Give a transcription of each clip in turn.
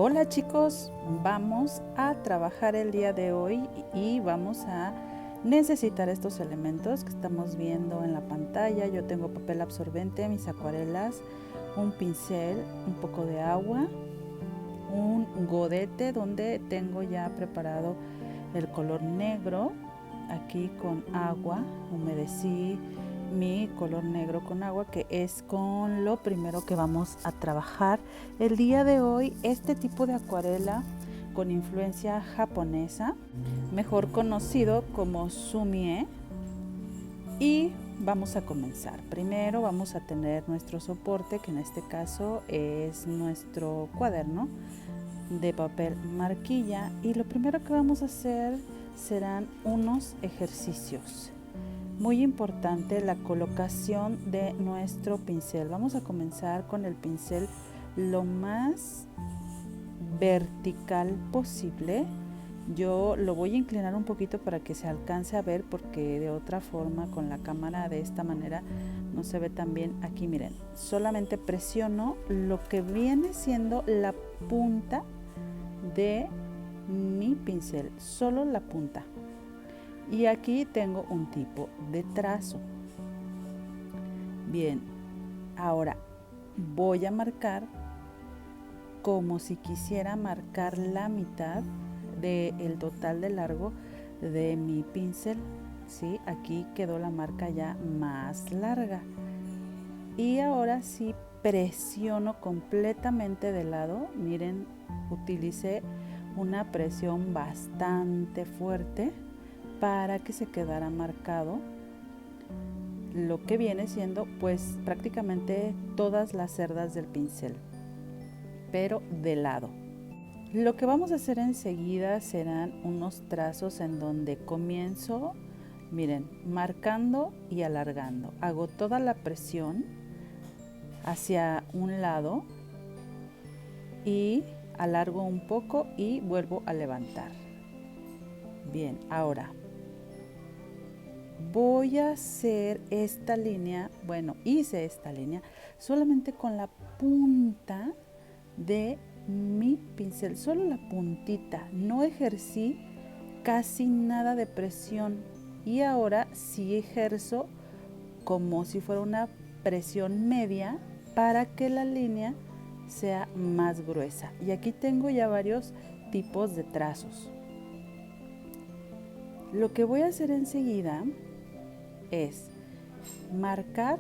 Hola chicos, vamos a trabajar el día de hoy y vamos a necesitar estos elementos que estamos viendo en la pantalla. Yo tengo papel absorbente, mis acuarelas, un pincel, un poco de agua, un godete donde tengo ya preparado el color negro. Aquí con agua humedecí mi color negro con agua, que es con lo primero que vamos a trabajar el día de hoy. Este tipo de acuarela con influencia japonesa, mejor conocido como sumie. Y vamos a comenzar. Primero vamos a tener nuestro soporte, que en este caso es nuestro cuaderno de papel marquilla, y lo primero que vamos a hacer serán unos ejercicios. Muy importante la colocación de nuestro pincel. Vamos a comenzar con el pincel lo más vertical posible. Yo lo voy a inclinar un poquito para que se alcance a ver, porque de otra forma con la cámara de esta manera no se ve tan bien. Aquí miren, solamente presiono lo que viene siendo la punta de mi pincel, solo la punta. Y aquí tengo un tipo de trazo. Bien, ahora voy a marcar como si quisiera marcar la mitad del total de largo de mi pincel. ¿Sí? Aquí quedó la marca ya más larga. Y ahora sí presiono completamente de lado. Miren, utilicé una presión bastante fuerte para que se quedara marcado lo que viene siendo pues prácticamente todas las cerdas del pincel, pero de lado. Lo que vamos a hacer enseguida serán unos trazos en donde comienzo, miren, marcando y alargando. Hago toda la presión hacia un lado y alargo un poco y vuelvo a levantar. Bien, ahora voy a hacer esta línea, hice esta línea solamente con la punta de mi pincel, solo la puntita, no ejercí casi nada de presión, y ahora sí ejerzo como si fuera una presión media para que la línea sea más gruesa. Y aquí tengo ya varios tipos de trazos. Lo que voy a hacer enseguida es marcar,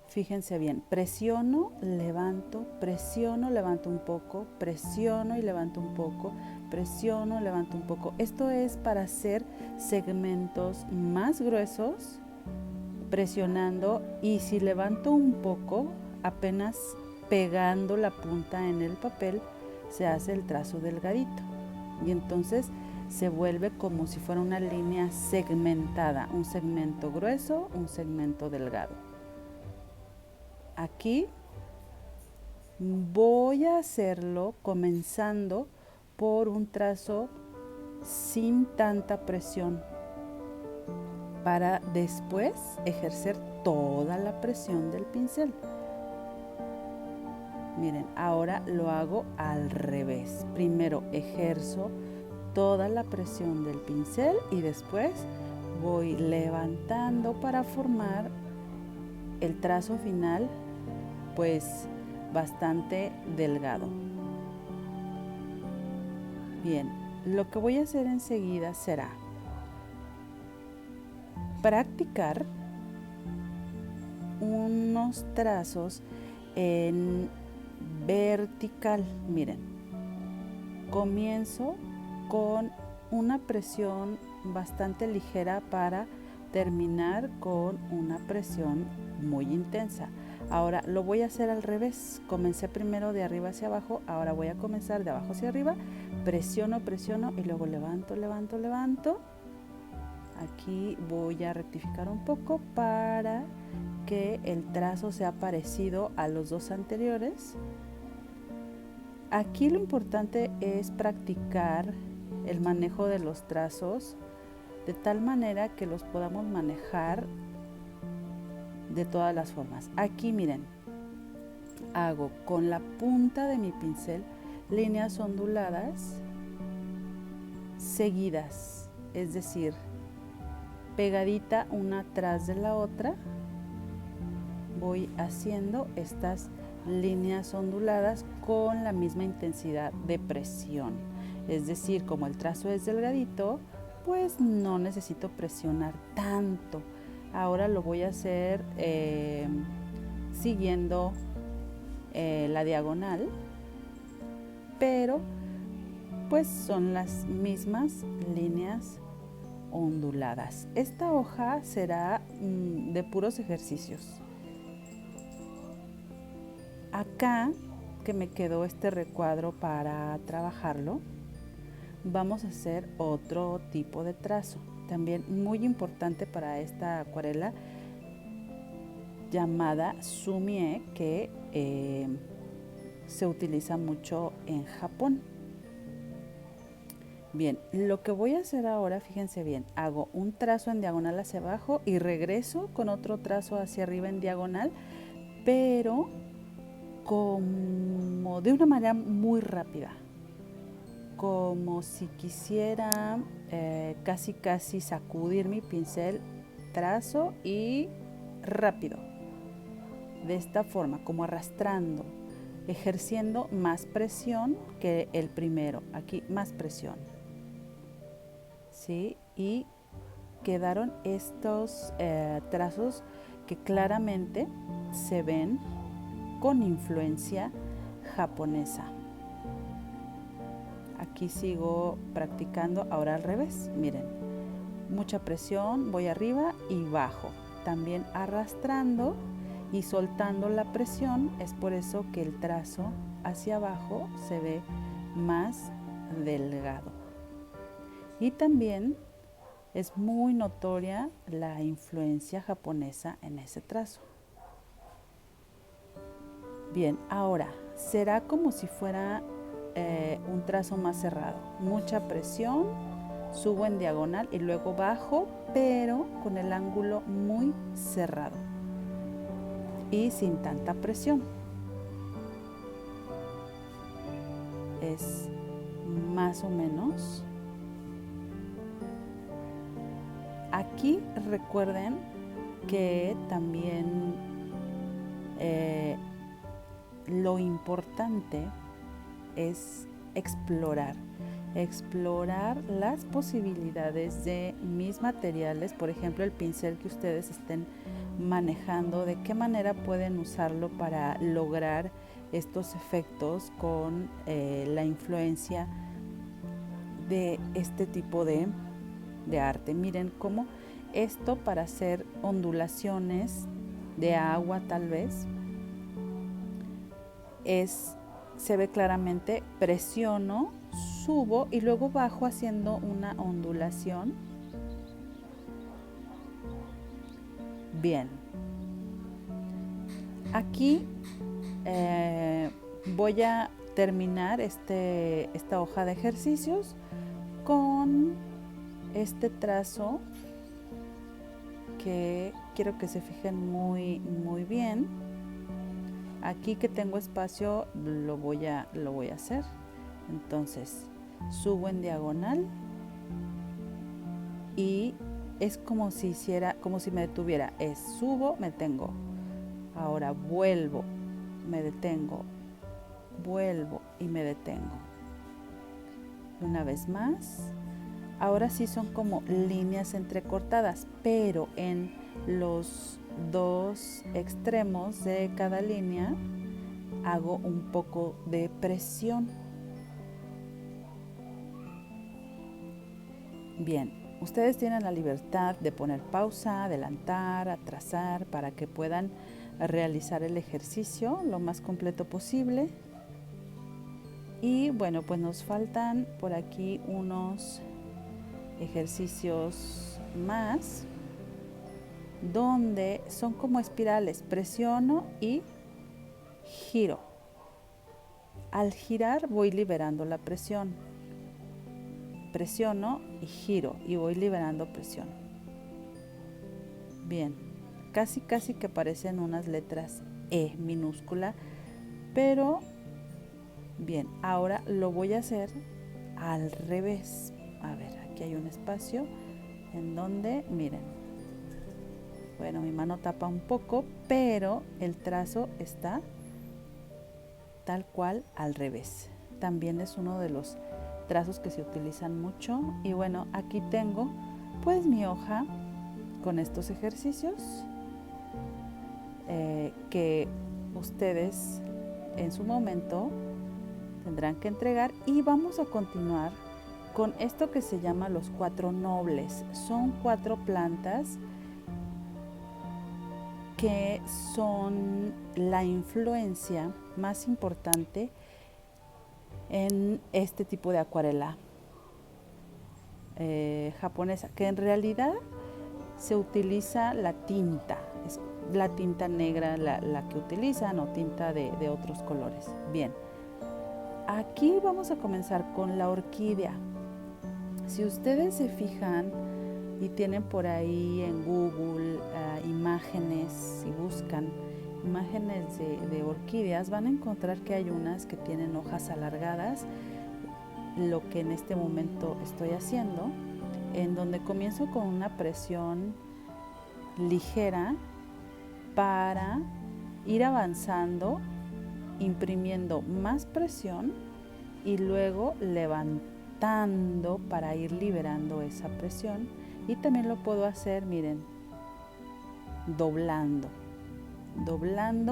fíjense bien, presiono, levanto un poco, presiono y levanto un poco, presiono, levanto un poco. Esto es para hacer segmentos más gruesos, presionando, y si levanto un poco, apenas pegando la punta en el papel, se hace el trazo delgadito. Y entonces se vuelve como si fuera una línea segmentada, un segmento grueso, un segmento delgado. Aquí voy a hacerlo comenzando por un trazo sin tanta presión, para después ejercer toda la presión del pincel. Miren, ahora lo hago al revés. Primero ejerzo toda la presión del pincel y después voy levantando para formar el trazo final pues bastante delgado. Bien, lo que voy a hacer enseguida será practicar unos trazos en vertical. Miren, comienzo con una presión bastante ligera para terminar con una presión muy intensa. Ahora lo voy a hacer al revés. Comencé primero de arriba hacia abajo, ahora voy a comenzar de abajo hacia arriba. Presiono, presiono y luego levanto, levanto, levanto. Aquí voy a rectificar un poco para que el trazo sea parecido a los dos anteriores. Aquí lo importante es practicar el manejo de los trazos de tal manera que los podamos manejar de todas las formas. Aquí miren, hago con la punta de mi pincel líneas onduladas seguidas, es decir, pegadita una atrás de la otra. Voy haciendo estas líneas onduladas con la misma intensidad de presión, es decir, como el trazo es delgadito, pues no necesito presionar tanto. Ahora lo voy a hacer siguiendo la diagonal, pero pues son las mismas líneas onduladas. Esta hoja será de puros ejercicios. Acá que me quedó este recuadro para trabajarlo, vamos a hacer otro tipo de trazo, también muy importante para esta acuarela llamada Sumie, que se utiliza mucho en Japón. Bien, lo que voy a hacer ahora, fíjense bien, hago un trazo en diagonal hacia abajo y regreso con otro trazo hacia arriba en diagonal, pero como de una manera muy rápida, como si quisiera casi sacudir mi pincel, trazo y rápido, de esta forma, como arrastrando, ejerciendo más presión que el primero, aquí más presión, ¿sí? Y quedaron estos trazos que claramente se ven con influencia japonesa. Aquí sigo practicando, ahora al revés, miren, mucha presión, voy arriba y bajo, también arrastrando y soltando la presión, es por eso que el trazo hacia abajo se ve más delgado. Y también es muy notoria la influencia japonesa en ese trazo. Bien, ahora será como si fuera un trazo más cerrado, mucha presión, subo en diagonal y luego bajo, pero con el ángulo muy cerrado y sin tanta presión. Es más o menos. Aquí recuerden que también lo importante es explorar las posibilidades de mis materiales, por ejemplo el pincel que ustedes estén manejando, de qué manera pueden usarlo para lograr estos efectos con la influencia de este tipo de arte. Miren cómo esto para hacer ondulaciones de agua tal vez se ve claramente, presiono, subo y luego bajo haciendo una ondulación. Bien, aquí voy a terminar esta hoja de ejercicios con este trazo que quiero que se fijen muy bien. Aquí que tengo espacio lo voy a hacer. Entonces subo en diagonal y es como si me detuviera. Es subo, me detengo. Ahora vuelvo, me detengo. Vuelvo y me detengo. Una vez más. Ahora sí son como líneas entrecortadas, pero en los dos extremos de cada línea hago un poco de presión. Bien, ustedes tienen la libertad de poner pausa, adelantar, atrasar para que puedan realizar el ejercicio lo más completo posible. Y bueno, pues nos faltan por aquí unos ejercicios más donde son como espirales, presiono y giro. Al girar voy liberando la presión, presiono y giro y voy liberando presión. Bien, casi que parecen unas letras E minúscula, Pero bien, ahora lo voy a hacer al revés. A ver, aquí hay un espacio en donde, miren, bueno, mi mano tapa un poco, pero el trazo está tal cual al revés. También es uno de los trazos que se utilizan mucho. Y bueno, aquí tengo pues mi hoja con estos ejercicios que ustedes en su momento tendrán que entregar, y vamos a continuar con esto que se llama los 4 nobles. Son 4 plantas que son la influencia más importante en este tipo de acuarela japonesa, que en realidad se utiliza la tinta, es la tinta negra la que utilizan, o tinta de otros colores. Bien, aquí vamos a comenzar con la orquídea. Si ustedes se fijan y tienen por ahí en Google imágenes, si buscan imágenes de orquídeas, van a encontrar que hay unas que tienen hojas alargadas, lo que en este momento estoy haciendo, en donde comienzo con una presión ligera para ir avanzando, imprimiendo más presión y luego levantando para ir liberando esa presión. Y también lo puedo hacer, miren, doblando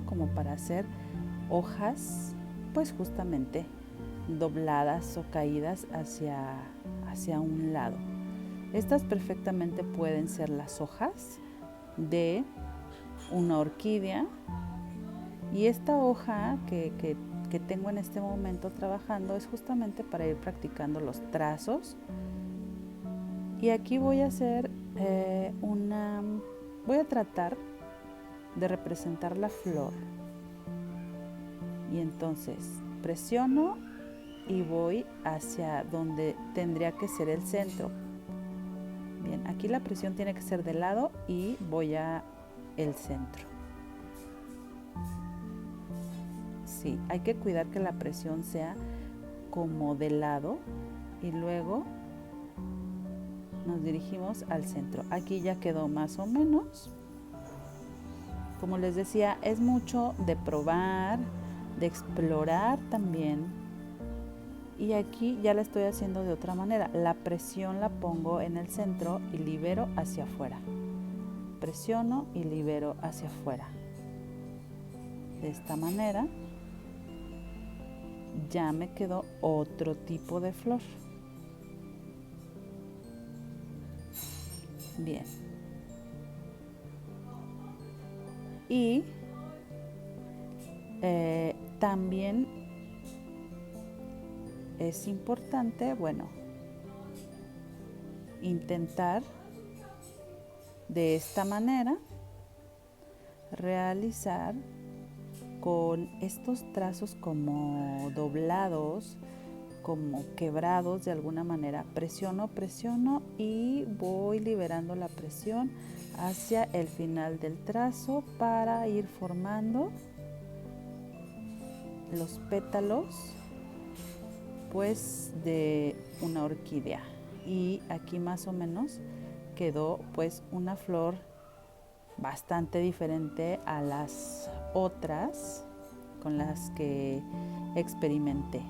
como para hacer hojas pues justamente dobladas o caídas hacia un lado. Estas perfectamente pueden ser las hojas de una orquídea, y esta hoja que tengo en este momento trabajando es justamente para ir practicando los trazos. Y aquí voy a hacer voy a tratar de representar la flor, y entonces presiono y voy hacia donde tendría que ser el centro. Bien, aquí la presión tiene que ser de lado y voy a el centro. Sí, hay que cuidar que la presión sea como de lado, y luego nos dirigimos al centro. Aquí ya quedó más o menos. Como les decía, es mucho de probar, de explorar también. Y aquí ya la estoy haciendo de otra manera. La presión la pongo en el centro y libero hacia afuera. Presiono y libero hacia afuera. De esta manera ya me quedó otro tipo de flor. Bien. Y también es importante, bueno, intentar de esta manera realizar con estos trazos como doblados, como quebrados de alguna manera. Presiono y voy liberando la presión hacia el final del trazo para ir formando los pétalos pues de una orquídea. Y aquí más o menos quedó pues una flor bastante diferente a las otras con las que experimenté.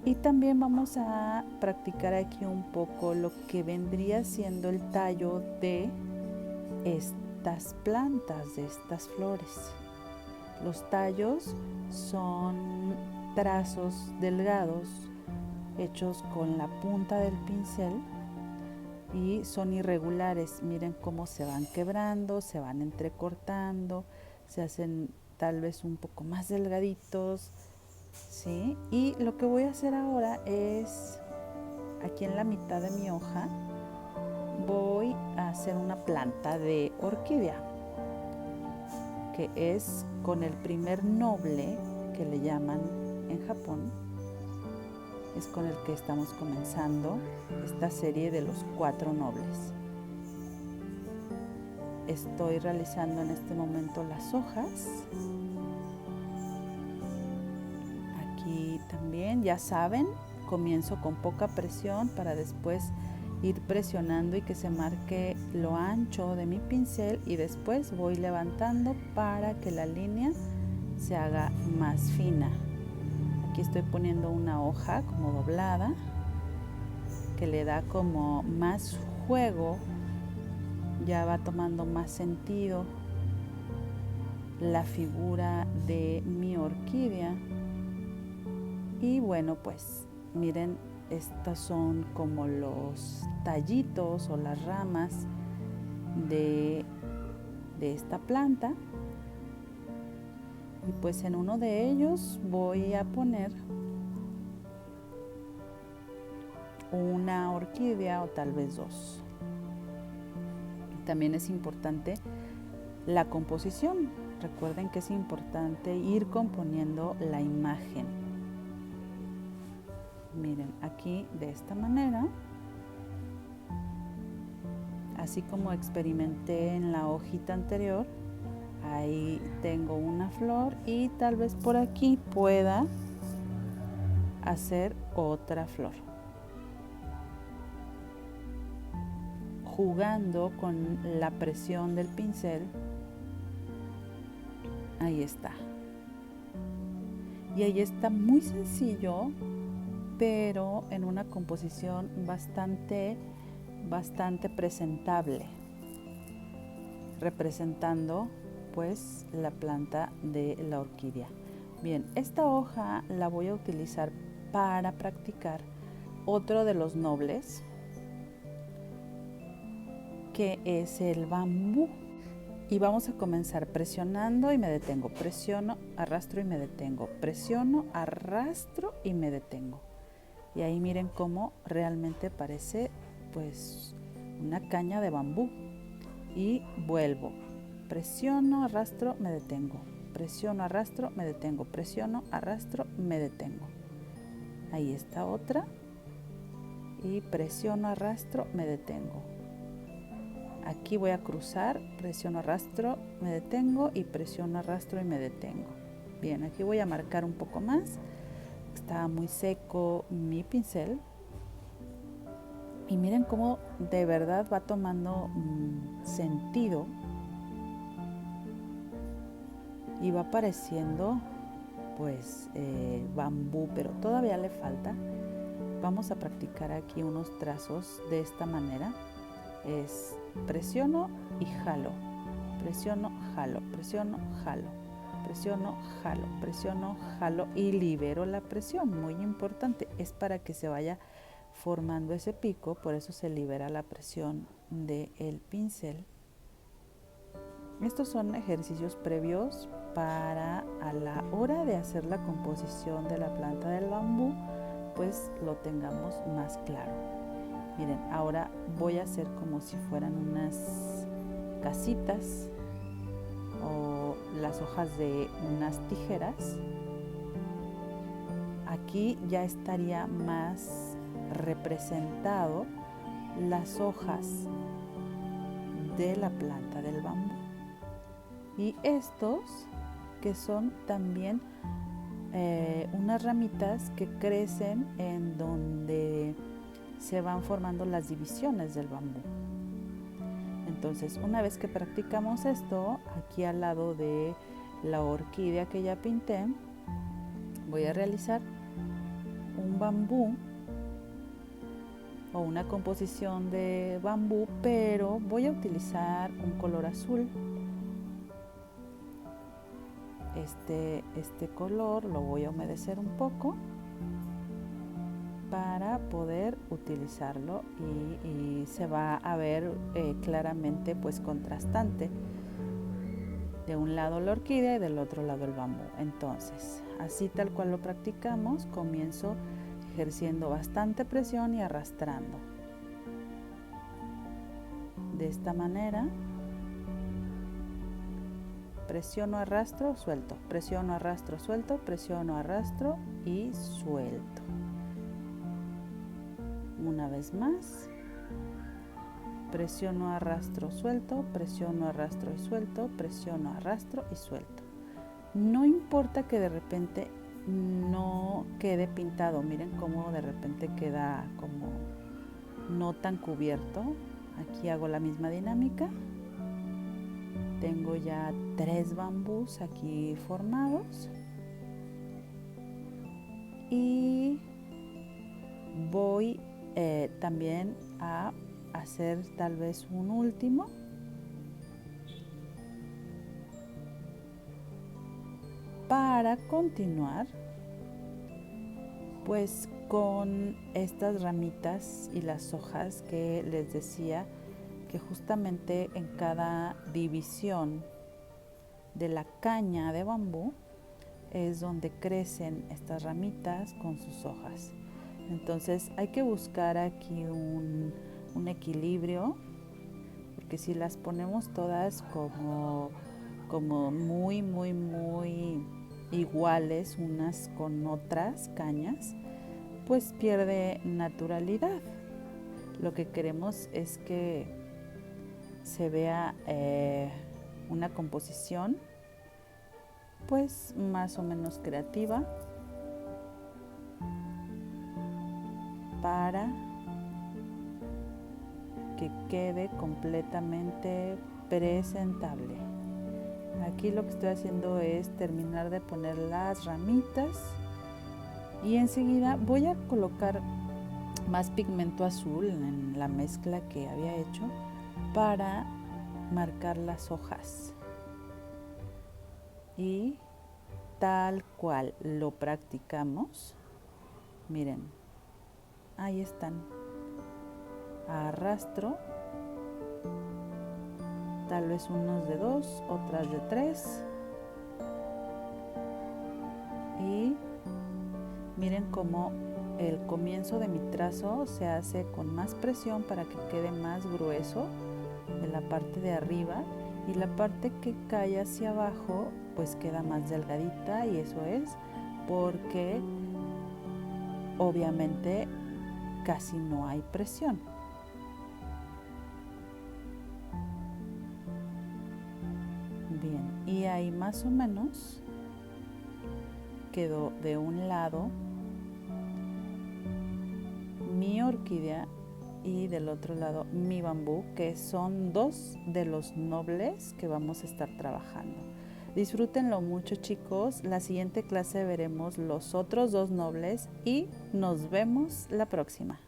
Y también vamos a practicar aquí un poco lo que vendría siendo el tallo de estas plantas, de estas flores. Los tallos son trazos delgados hechos con la punta del pincel y son irregulares. Miren cómo se van quebrando, se van entrecortando, se hacen tal vez un poco más delgaditos, ¿sí? Y lo que voy a hacer ahora es, aquí en la mitad de mi hoja, voy a hacer una planta de orquídea, que es con el primer noble que le llaman en Japón. Es con el que estamos comenzando esta serie de los 4 nobles. Estoy realizando en este momento las hojas también, ya saben, comienzo con poca presión para después ir presionando y que se marque lo ancho de mi pincel, y después voy levantando para que la línea se haga más fina. Aquí estoy poniendo una hoja como doblada que le da como más juego, ya va tomando más sentido la figura de mi orquídea. Y bueno, pues miren, estos son como los tallitos o las ramas de esta planta, y pues en uno de ellos voy a poner una orquídea o tal vez dos. También es importante la composición. Recuerden que es importante ir componiendo la imagen. Miren, aquí de esta manera, así como experimenté en la hojita anterior, ahí tengo una flor y tal vez por aquí pueda hacer otra flor, jugando con la presión del pincel. Ahí está. Y ahí está, muy sencillo, pero en una composición bastante presentable, representando pues la planta de la orquídea. Bien, esta hoja la voy a utilizar para practicar otro de los nobles, que es el bambú. Y vamos a comenzar presionando y me detengo, presiono, arrastro y me detengo, presiono, arrastro y me detengo. Y ahí miren cómo realmente parece pues una caña de bambú. Y vuelvo, presiono, arrastro, me detengo, presiono, arrastro, me detengo, presiono, arrastro, me detengo. Ahí está otra. Y presiono, arrastro, me detengo. Aquí voy a cruzar, presiono, arrastro, me detengo y presiono, arrastro y me detengo. Bien, aquí voy a marcar un poco más. Está muy seco mi pincel. Y miren cómo de verdad va tomando sentido. Y va apareciendo pues bambú, pero todavía le falta. Vamos a practicar aquí unos trazos de esta manera. Es presiono y jalo, presiono, jalo, presiono, jalo, presiono, jalo, presiono, jalo y libero la presión. Muy importante, es para que se vaya formando ese pico, por eso se libera la presión del pincel. Estos son ejercicios previos para a la hora de hacer la composición de la planta del bambú, pues lo tengamos más claro. Miren, ahora voy a hacer como si fueran unas casitas o las hojas de unas tijeras. Aquí ya estaría más representado las hojas de la planta del bambú. Y estos que son también unas ramitas que crecen en donde se van formando las divisiones del bambú. Entonces, una vez que practicamos esto, aquí al lado de la orquídea que ya pinté, voy a realizar un bambú o una composición de bambú, pero voy a utilizar un color azul. Este color lo voy a humedecer un poco para poder utilizarlo y se va a ver claramente pues contrastante, de un lado la orquídea y del otro lado el bambú. Entonces, así tal cual lo practicamos, comienzo ejerciendo bastante presión y arrastrando de esta manera. Presiono, arrastro, suelto, presiono, arrastro, suelto, presiono, arrastro y suelto. Una vez más, presiono, arrastro, suelto, presiono, arrastro y suelto, presiono, arrastro y suelto. No importa que de repente no quede pintado. Miren cómo de repente queda como no tan cubierto. Aquí hago la misma dinámica. Tengo ya 3 bambús aquí formados y voy también a hacer tal vez un último. Para continuar pues con estas ramitas y las hojas que les decía que justamente en cada división de la caña de bambú es donde crecen estas ramitas con sus hojas. Entonces hay que buscar aquí un equilibrio, porque si las ponemos todas como muy iguales unas con otras cañas, pues pierde naturalidad. Lo que queremos es que se vea una composición pues más o menos creativa para que quede completamente presentable. Aquí lo que estoy haciendo es terminar de poner las ramitas y enseguida voy a colocar más pigmento azul en la mezcla que había hecho para marcar las hojas. Y tal cual lo practicamos, miren, ahí están. Arrastro, tal vez unos de 2, otras de 3. Y miren cómo el comienzo de mi trazo se hace con más presión para que quede más grueso en la parte de arriba, y la parte que cae hacia abajo pues queda más delgadita, y eso es porque obviamente casi no hay presión. Bien, y ahí más o menos quedó de un lado mi orquídea y del otro lado mi bambú, que son 2 de los nobles que vamos a estar trabajando. Disfrútenlo mucho, chicos. La siguiente clase veremos los otros 2 nobles y nos vemos la próxima.